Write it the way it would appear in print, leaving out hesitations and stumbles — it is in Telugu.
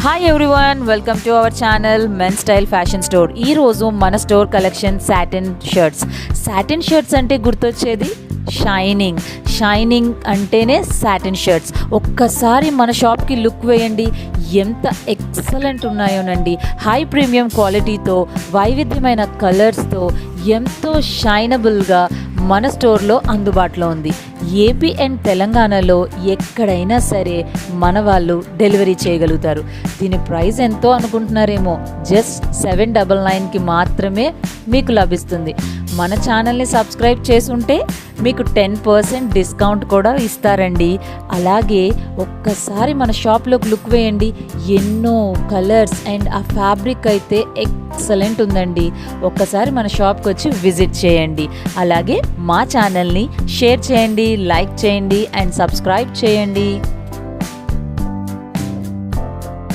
Hi everyone, welcome to our channel men style fashion store. ఈరోజు మన స్టోర్ కలెక్షన్ సాటిన్ షర్ట్స్ అంటే గుర్తొచ్చేది షైనింగ్ అంటేనే సాటిన్ షర్ట్స్. ఒక్కసారి మన షాప్కి లుక్ వేయండి, ఎంత ఎక్సలెంట్ ఉన్నాయోనండి. హై ప్రీమియం క్వాలిటీతో, వైవిధ్యమైన కలర్స్తో, ఎంతో షైనబుల్గా మన స్టోర్లో అందుబాటులో ఉంది. ఏపీ అండ్ తెలంగాణలో ఎక్కడైనా సరే మన వాళ్ళు డెలివరీ చేయగలుగుతారు. దీని ప్రైస్ ఎంతో అనుకుంటున్నారేమో, జస్ట్ 799కి మాత్రమే మీకు లభిస్తుంది. మన ఛానల్ని సబ్స్క్రైబ్ చేసుంటే మీకు 10% డిస్కౌంట్ కూడా ఇస్తారండి. అలాగే ఒక్కసారి మన షాప్లోకి లుక్ వేయండి, ఎన్నో కలర్స్ అండ్ ఆ ఫ్యాబ్రిక్ అయితే ఎక్సలెంట్ ఉందండి. ఒక్కసారి మన షాప్కి వచ్చి విజిట్ చేయండి. అలాగే మా ఛానల్ని షేర్ చేయండి, లైక్ చేయండి అండ్ సబ్స్క్రైబ్ చేయండి.